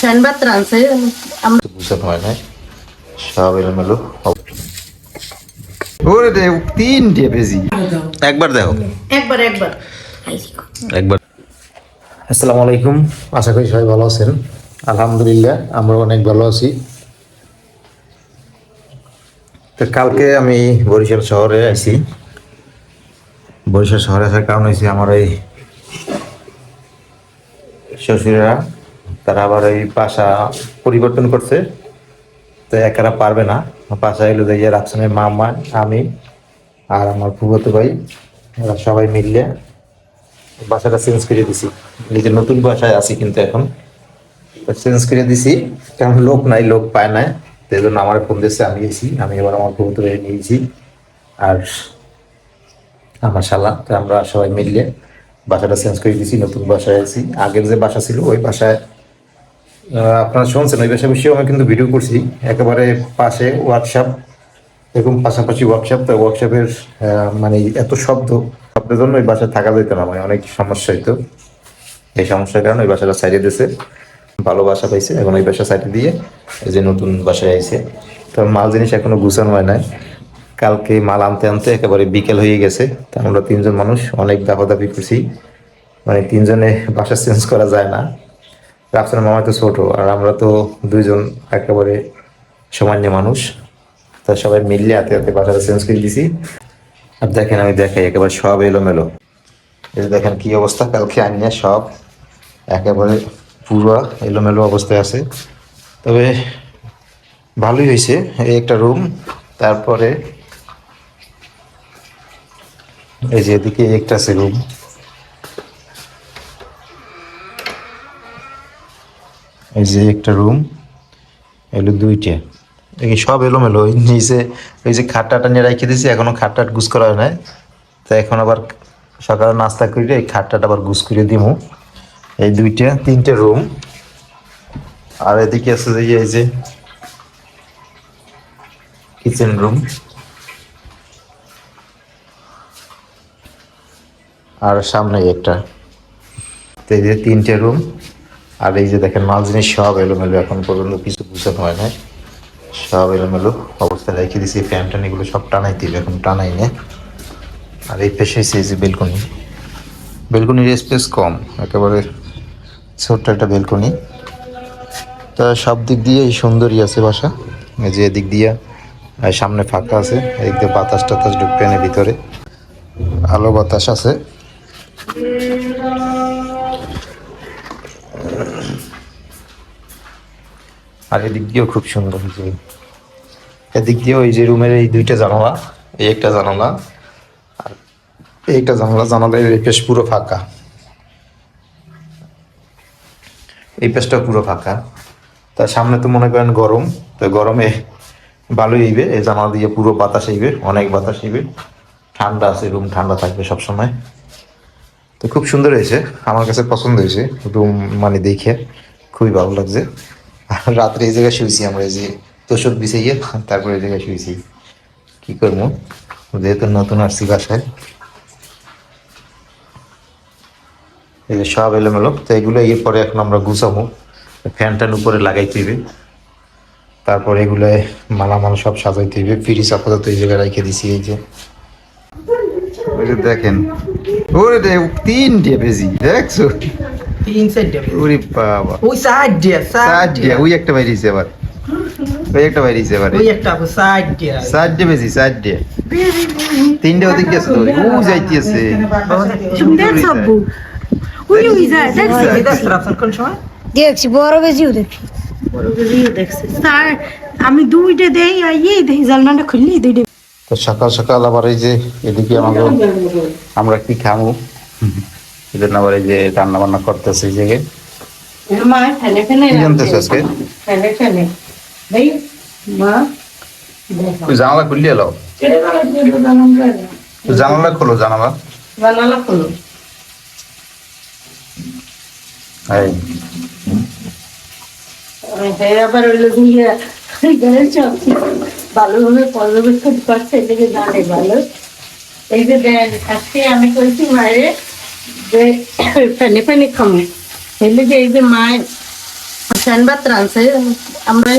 ফ্যানবাত রানছে আমরা বুঝতে হয় না সব এলোমেলো। ওরে দে তিনটে বেজি একবার দেখো একবার একবার একবার। আসসালামু আলাইকুম, আশা করি সবাই ভালো আছেন। আলহামদুলিল্লাহ আমরা অনেক ভালো আছি। তো কালকে আমি বরিশাল শহরে আছি। বরিশাল শহরে আসার কারণ হয়েছে আমার এই শ্বশুরা, তারা আবার এই বাসা পরিবর্তন করছে, তো একারা পারবে না। বাসা এলো যে রাফসানের মামা, আমি আর আমার ফুফাতো ভাই, এরা সবাই মিললে বাসাটা চেঞ্জ করে দিছি। নিজের নতুন বাসায় আছি কিন্তু এখন চেঞ্জ করে দিছি, কারণ লোক নাই, লোক পায় না। তো এই জন্য আমার ফোন দিচ্ছে, আমি গেছি, আমি এবার আমার ফুফাতো ভাই নিয়েছি আর আমার শালা। তো আমরা সবাই মিললে বাসাটা চেঞ্জ করে দিছি, নতুন বাসায় আছি। আগের যে বাসা ছিল ওই বাসায় আপনারা শুনছেন, ওই বাসায় বসেও আমি কিন্তু ভিডিও করছি। একেবারে পাশে ওয়ার্কশপ, এরকম পাশাপাশি ওয়ার্কশপ। তো ওয়ার্কশপের মানে এত শব্দের জন্য ওই বাসায় থাকা যেত না, মানে অনেক সমস্যা হইতো। এই সমস্যার কারণে ওই বাসাটা সাইডে দিয়েছে, ভালো বাসা পাইছে। এখন ওই বাসা সাইডে দিয়ে এই যে নতুন বাসায় আইছে। তো মাল জিনিস এখনো গুছানো হয় নাই। কালকে মাল আনতে আনতে একেবারে বিকেল হয়ে গেছে। তা আমরা তিনজন মানুষ অনেক দাপাদাপি করছি, মানে তিনজনে বাসা চেঞ্জ করা যায় না। রাফসানের মামা তো ছোট, আর আমরা তো দুইজন একেবারে সামান্য মানুষ। তা সবাই মিললে হাতে হাতে বাসাটা চেঞ্জ করে দিছি। আর দেখেন, আমি দেখাই, একেবারে সব এলোমেলো। এই যে দেখেন কি অবস্থা, কালকে আনিয়ে সব একেবারে পুরো এলোমেলো অবস্থায় আছে। তবে ভালোই হয়েছে, এই একটা রুম। তারপরে এই যে এদিকে একটা আছে রুম, এই যে একটা রুম, এগুলো দুইটা। এই সব এলোমেলো। ওই নিচে ওই যে খাটটা নিয়ে রেখে দিয়েছি, এখনো খাটটা গুছ করা হয় নাই। তো এখন আবার সকালে নাস্তা করে এই খাটটা আবার গুছ করে দিব। এই দুইটা তিনটে রুম। আর এদিকে আছে যে এই যে কিচেন রুম, আর সামনে একটা। তো এই যে তিনটে রুম। আর এই যে দেখেন মাল জিনিস সব এলোমেলো, এখন পর্যন্ত কিছু গুছানো হয় না, সব এলোমেলো অবস্থায় রেখে দিয়েছি। ফ্যান ট্যান এগুলো সব টানাই দিবে, এখন টানাই না। আর এই পেশে এই যে বেলকনি, বেলকনির স্পেস কম, একেবারে ছোট্ট একটা বেলকনি। তা সব দিক দিয়ে সুন্দরই আছে বাসা। এই যে এদিক দিয়ে সামনে ফাঁকা আছে, এদিক দিয়ে বাতাস টাতাস ঢুকবে না ভিতরে, আলো বাতাস আছে। আর এদিক দিয়েও খুব সুন্দর, যে এদিক দিয়েও এই যে রুমের এই দুইটা জানালা, এই একটা জানালা আর এইটা জানালা, জানালার এই পেশ পুরো ফাঁকা, এই পেশটা পুরো ফাঁকা। তার সামনে তো মনে করেন গরম, তো গরমে ভালোই হইবে, এই জানালা দিয়ে পুরো বাতাস হইবে, অনেক বাতাস হইবে। ঠান্ডা আছে, রুম ঠান্ডা থাকবে সবসময়। তো খুব সুন্দর হয়েছে, আমার কাছে পছন্দ হয়েছে রুম, মানে দেখে খুবই ভালো লাগছে। আর রাত্রে এই জায়গায় শুয়েছি আমরা, এই যে তোষক বিছাইয়ে তারপরে এই জায়গায় শুয়েছি। কি করবো, যেহেতু নতুন আসছি বাসায়। এই যে সব এলোমেলো, তো এগুলো এরপরে এখন আমরা গুছাবো, ফ্যান ট্যান উপরে লাগাইতে হবে। তারপরে এগুলো মালামাল সব সাজাইতে হবে। ফ্রিজ আপাতত এই জায়গায় রেখে দিছি। এই যে ওই যে দেখেন, ওরে দে তিনটে বেজি দেখছো, তিন সাইড ওরে বাবা, ওই সাইড দিয়ে সাইড দিয়ে ওই একটা বাইরেছে আবার, ওই একটা বাইরেছে আবার, ওই একটা সাইড দিয়ে সাইড দিয়ে বেজি, সাইড দিয়ে তিনটে ওদিক গেছে তো, ও যাইতেছে। দেখছ আব্বু, ওই ওই যায় দেখছ, দেখছ রাফসান কোন সময় দেখছি বড় বেজিও দেখি, বড় বেজিও দেখছি স্যার। আমি দুইটা দেই আর এই দেই জানলাটা খুললি দুইটা। তো সকাল সকাল আবার এই যে এদিকে আমাকে, আমরা কি খাবো এই জন্য আবার এই যে রান্না বান্না করতেছে। এই জায়গায় মা ফেলে ফেলে কি জানতেছে আজকে, ফেলে ফেলে দেই মা তুই জানালা খুললি এলো, তুই জানালা খোলো, জানালা জানালা খোলো। এই আবার হইলো দিয়ে ঘরের সব ভালোভাবে পর্যবেক্ষণ করছে, এদিকে জানে ভালো। এই যে দেন আজকে আমি কইছি মায়ের যে ফেনে ফেনে খামো, এলে যে এই যে মায়ের ফ্যান ভাত রাঁধছে, আমরা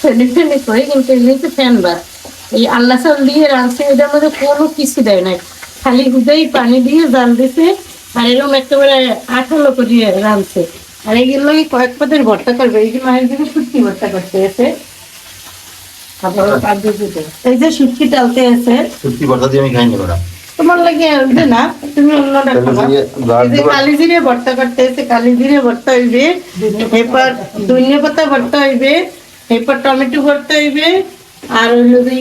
ফেনে ফেনে করি, কিন্তু এমনিতে ফ্যান ভাত। এই আল্লাহ চাল দিয়ে রাঁধছে, এটার মধ্যে কোনো কিছু দেয় নাই, খালি হুদাই পানি দিয়ে জাল দিছে, আর এরকম একেবারে আঠালো করিয়ে রাঁধছে। আর এইগুলো কয়েক পদের ভর্তা করবে, এই যে মায়ের দিকে শুটকি ভর্তা করতে এসে, এই যে শুটকি টালতে আছে। সত্যি কথা দিয়ে আমি খাইনি ওরা। তোমার লাগে যে না, তুমি অন্যটা খাবা। এই যে কালি জিরে ভর্তা করতে আছে, কালি জিরে ভর্তা হইবে, এরপর ধনিয়া পাতা ভর্তা হইবে, এরপর টমেটো ভর্তা হইবে, আর হইলো যে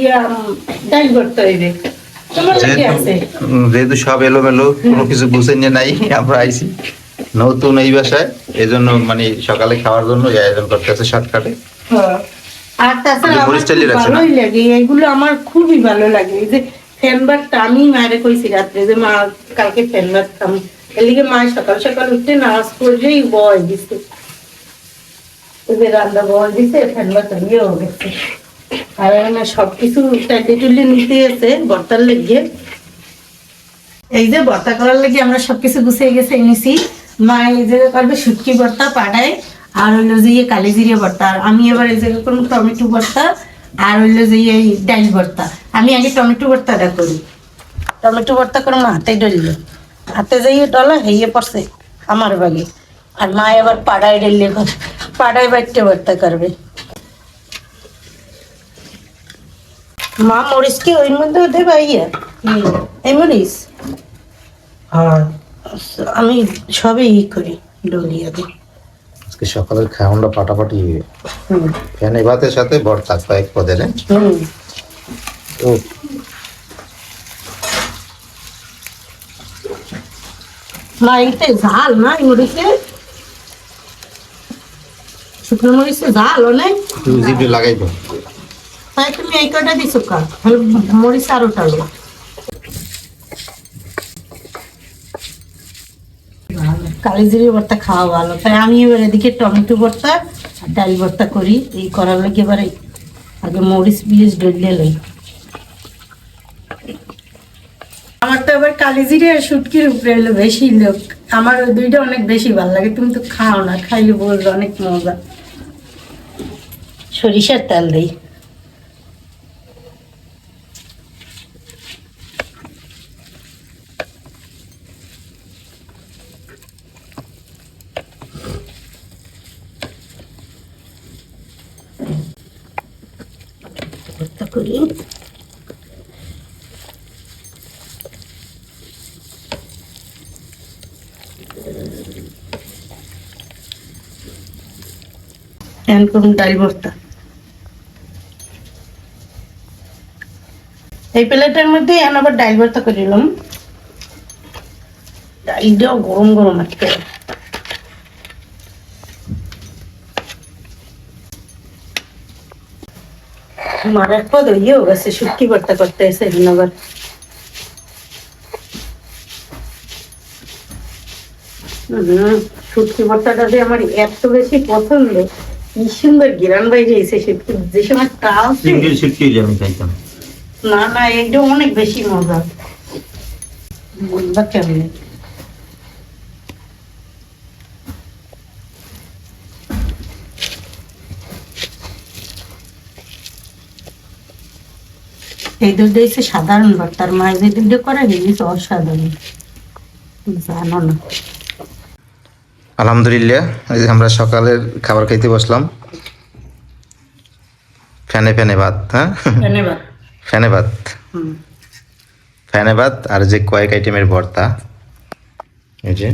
ডাল ভর্তা হইবে। তোমার লাগে আছে। যেহেতু সব এলোমেলো, কোনো কিছু গুছিয়ে নাই, আমরা আইছি নতুন এই বাসায়, এই জন্য মানে সকালে খাওয়ার জন্য এই আয়োজন করতেছে শর্টকাটে। আর তাছাড়া আপনি আমার মরিচ চালিয়ে খুব রাখছেন না? ভালোই লাগে এগুলো, আমার খুবই ভালো লাগে। এই যে ফ্যান ভাতটা আমি মায়ের কইছি রাত্রে যে মা কালকে ফ্যান ভাত খাম, এর লিগে মা সকাল সকাল উঠতে নামাজ পড়েই বয় দিছে, এই যে রান্না বয় দিছে, ফ্যান ভাত ইয়েও গেছে। আর এখানে সবকিছু টাইটে টুলে নিতে আছে ভর্তার লেগে। এই যে ভর্তা করার লেগে আমরা সবকিছু গুছিয়ে গেছে এনেছি। মা এই যে করবে শুটকি ভর্তা পাড়ায়, আর হইলো যে কালি জিরে ভর্তা, আর আমি এবার এই জায়গায় করবো টমেটো ভর্তা, আর হইলো যে এই ডাল ভর্তা। আমি আগে টমেটো ভর্তাটা করি, টমেটো ভর্তা করে মা হাতে ডলল, হাতে যাইয়ে ডলা হইয়ে পড়ছে আমার বাগে। আর মা এবার পাড়ায় ডললে পাড়ায় বাড়তে ভর্তা করবে। মা মরিচ কি ওই মধ্যে দেবা? ইয়ে এই মরিচ হ্যাঁ, আমি সবই করি, ডলিয়া দিই। আজকে সকালের খাওয়ানটা পাটাপাটি হুম ফ্যানে ভাতের সাথে ভর্তা কয়েক পদের। হুম। ও মা এইটা ঝাল না এই মরিচে, শুকনো মরিচে ঝাল অনেক, জিভে লাগাইবো। তাই তুমি এই কটা দিছো কা মরিচ আরো টালো। কালি জিরে ভর্তা খাওয়া ভালো, তাই আমি এবার এদিকে টমেটো ভর্তা আর ডাল ভর্তা করি। এই করার লাগে এবারে আগে মরিচ বিরিচ ডলিয়ে লই। আমার তো আবার কালি জিরে আর শুটকির উপরে হলো বেশি লোক, আমার ওই দুইটা অনেক বেশি ভালো লাগে। তুমি তো খাও না, খাইলে বলবে অনেক মজা। সরিষার তেল দিই। ভর্তা করি। এখন করুন ডাল ভর্তা। এই প্লেটের মধ্যে এখন আবার ডাল ভর্তা করে দিলাম। ডালটাও গরম গরম আছে। মারার পদ ইয়েও গেছে, শুটকি ভর্তা করতে এসে দিন আবার। শুটকি ভর্তাটা যে আমার এত বেশি পছন্দ, কি সুন্দর গিরান বাইরে এসে শুটকি যে সময় টাল। সিঙ্গেল শুটকি আমি খাইতাম। না না, এইটা অনেক বেশি মজা, বুঝবা কেমনে। এই দুধটা হচ্ছে সাধারণ ভর্তার, মা যে দুধটা করে দিয়েছে অসাধারণ, জানো না। আলহামদুলিল্লাহ, এই যে আমরা সকালের খাবার খাইতে বসলাম। ফ্যানে ফ্যানে ভাত, হ্যাঁ ধন্যবাদ। ফ্যানে ভাত, হুম। ফ্যানে ভাত আর যে কয়েক আইটেমের ভর্তা। এই যে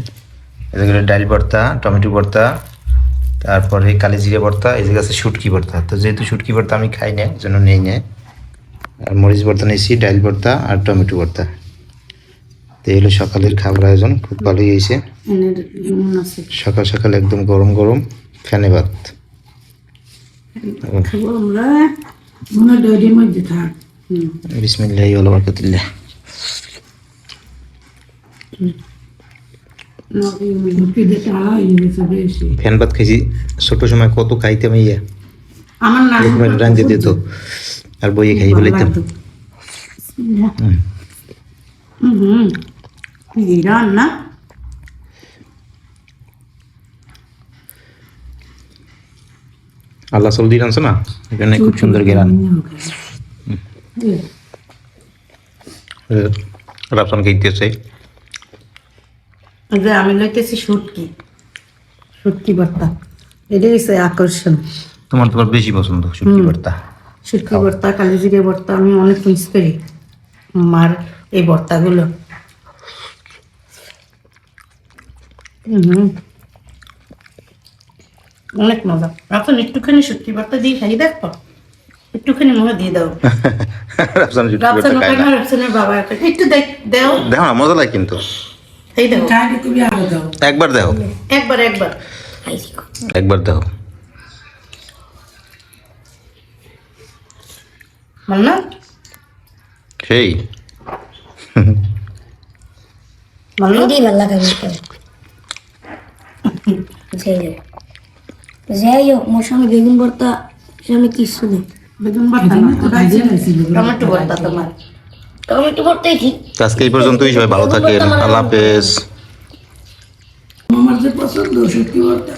এদিকে ডাল ভর্তা, টমেটো ভর্তা, তারপরে কালি জিরে ভর্তা, এই যে আছে শুটকি ভর্তা। তো যেহেতু শুটকি ভর্তা আমি খাই না, এই জন্য নেই না। আর মরিচ ভর্তা নিয়েছি, ডাল ভর্তা আর টমেটো ভর্তা। তো এই হলো সকালের খাবার আয়োজন, খুব ভালোই হয়েছে। সকাল সকাল একদম গরম গরম ফ্যানে ভাত। আমরা মনে ডয়ের মধ্যে থাক। বিসমিল্লাহি ওয়া বারাকাতুল্লাহ। ফ্যান ভাত খাইছি ছোট সময়, কত খাইতাম। ইয়া আমার না এরকম রান্ধে দিত আর বইয়ে খাই বলাইতাম। ইরান না আল্লাহ সল দিয়ে আনছে না এখানে খুব সুন্দর গেরান রাফসান খাইতেছে যে আমি লইতেছি শুটকি ভর্তা এটাই হচ্ছে আকর্ষণ। তোমার বেশি পছন্দ শুটকি ভর্তা শুটকি ভর্তা কালি জিরে ভর্তা আমি অনেক মিস করি মার এই ভর্তাগুলো। অনেক মজা। এখন একটুখানি শুটকি ভর্তা দিয়ে খাই দেখো, একটুখানি মুখে দিয়ে দাও। রাফসান শুটকি ভর্তা রাফসান খায় ওখানে না রাফসানের বাবা ওখানে। একটু দাও দেখো না মজা লাগে কিন্তু এই দেখো তুমি আরো দাও। একবার দেখো একবার একবার দেখো মান্না সেই মান্না এটাই ভালো লাগে আমার তো। যাই হোক মোর সামনে বেগুন ভর্তা সামনে কিছু নেই। বেগুন ভর্তা না ভাজিয়ে খাইছি বেগুন। টমেটো ভর্তা তোমার। টমেটো ভর্তাই ঠিক। আজকে এই পর্যন্তই সবাই ভালো থাকেন আল্লাহ হাফেজ আমার যে পছন্দ সত্যি বলতে